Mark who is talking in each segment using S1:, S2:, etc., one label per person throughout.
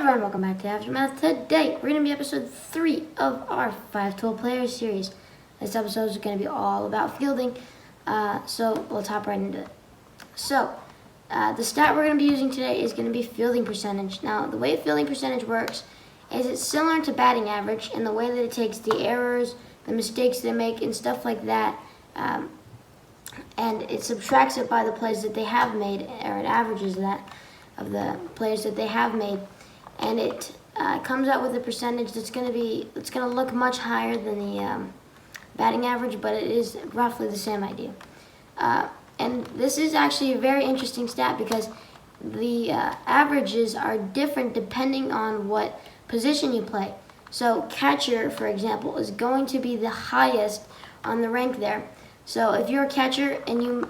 S1: everyone, welcome back to Aftermath. Today, we're going to be episode 3 of our 5-tool players series. This episode is going to be all about fielding, so let's hop right into it. So, the stat we're going to be using today is going to be fielding percentage. Now, the way fielding percentage works is it's similar to batting average in the way that it takes the errors, the mistakes they make, and stuff like that, and it subtracts it by the plays that they have made, or it averages that of the players that they have made, and it comes out with a percentage that's going to look much higher than the batting average, but it is roughly the same idea. And this is actually a very interesting stat because the averages are different depending on what position you play. So catcher, for example, is going to be the highest on the rank there. So if you're a catcher and you,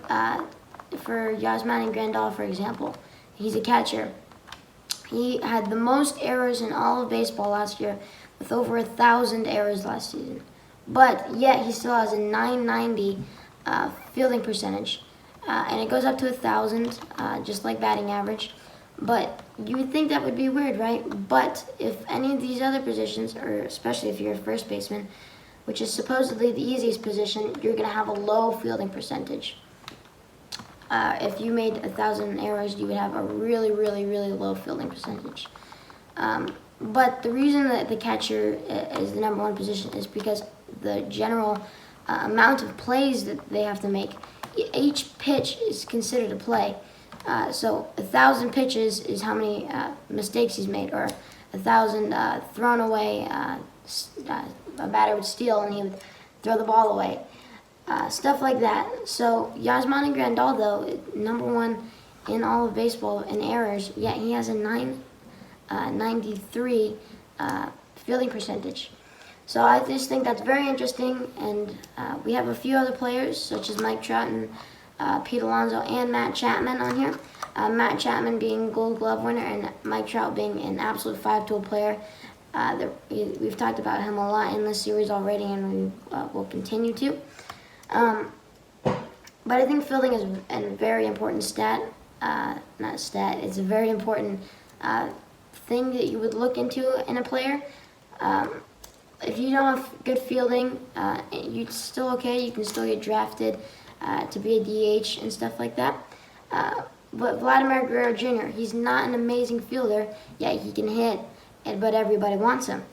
S1: for Yasmani Grandal, for example, he's a catcher. He had the most errors in all of baseball last year with over 1,000 errors last season. But yet he still has a 990 fielding percentage. And it goes up to 1,000, just like batting average. But you would think that would be weird, right? But if any of these other positions, or especially if you're a first baseman, which is supposedly the easiest position, you're going to have a low fielding percentage. If you made 1,000 errors, you would have a really, really, really low fielding percentage. But the reason that the catcher is the #1 position is because the general amount of plays that they have to make, each pitch is considered a play. So 1,000 pitches is how many mistakes he's made, or 1,000 thrown away. A batter would steal and he would throw the ball away. Stuff like that. So Yasmani Grandal, though, #1 in all of baseball in errors, yet he has a 993 fielding percentage. So I just think that's very interesting, and we have a few other players such as Mike Trout and Pete Alonso and Matt Chapman on here. Matt Chapman being Gold Glove winner and Mike Trout being an absolute 5-tool player. We've talked about him a lot in this series already, and we will continue to. But I think fielding is a very important stat. Not stat, it's a very important thing that you would look into in a player. If you don't have good fielding, you're still okay. You can still get drafted to be a DH and stuff like that. But Vladimir Guerrero Jr., he's not an amazing fielder, yet he can hit, but everybody wants him.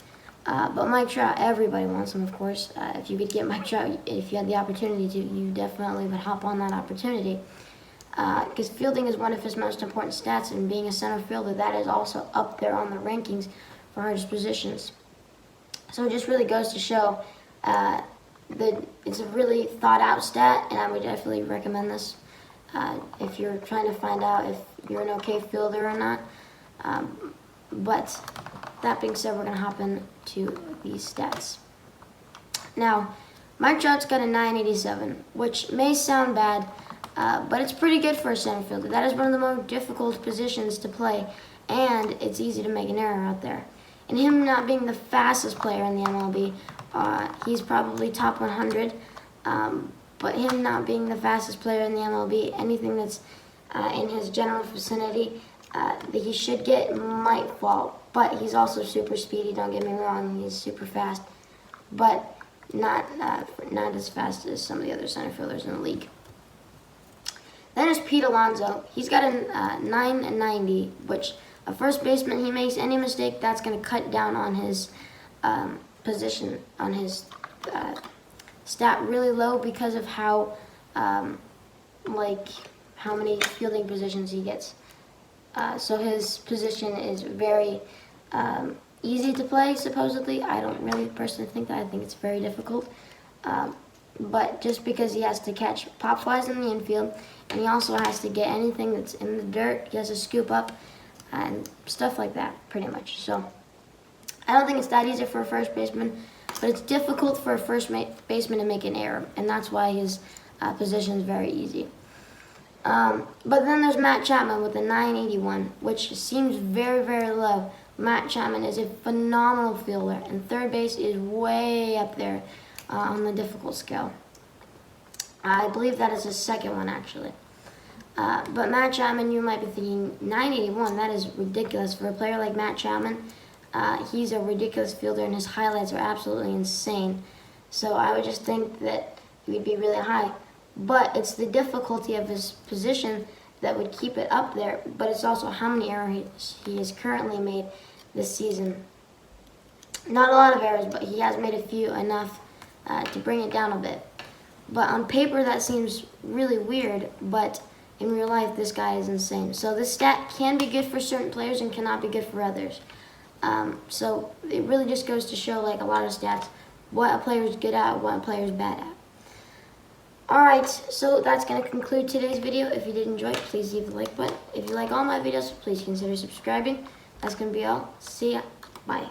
S1: But Mike Trout, everybody wants him, of course. If you could get Mike Trout, if you had the opportunity to, you definitely would hop on that opportunity. Because fielding is one of his most important stats, and being a center fielder, that is also up there on the rankings for hardest positions. So it just really goes to show that it's a really thought out stat, and I would definitely recommend this if you're trying to find out if you're an okay fielder or not. But that being said, we're going to hop into these stats. Now, Mike Trout's got a 987, which may sound bad, but it's pretty good for a center fielder. That is one of the more difficult positions to play, and it's easy to make an error out there. And him not being the fastest player in the MLB, he's probably top 100, but him not being the fastest player in the MLB, anything that's in his general vicinity that he should get might fall. But he's also super speedy, don't get me wrong, he's super fast, but not as fast as some of the other center fielders in the league. Then there's Pete Alonso. He's got a 990, which a first baseman, he makes any mistake, that's going to cut down on his position, on his stat really low because of how many fielding positions he gets. So his position is very easy to play, supposedly. I don't really personally think that. I think it's very difficult. But just because he has to catch pop flies in the infield, and he also has to get anything that's in the dirt, he has to scoop up and stuff like that, pretty much. So I don't think it's that easy for a first baseman, but it's difficult for a first baseman to make an error, and that's why his position is very easy. But then there's Matt Chapman with a 981, which seems very, very low. Matt Chapman is a phenomenal fielder, and third base is way up there on the difficult scale. I believe that is his second one, actually. But Matt Chapman, you might be thinking, 981, that is ridiculous. For a player like Matt Chapman, he's a ridiculous fielder, and his highlights are absolutely insane. So I would just think that he would be really high. But it's the difficulty of his position that would keep it up there, but it's also how many errors he has currently made this season. Not a lot of errors, but he has made a few, enough to bring it down a bit. But on paper, that seems really weird, but in real life, this guy is insane. So this stat can be good for certain players and cannot be good for others. So it really just goes to show, like a lot of stats, what a player is good at, what a player is bad at. Alright, so that's going to conclude today's video. If you did enjoy it, please leave the like button. If you like all my videos, please consider subscribing. That's going to be all. See ya. Bye.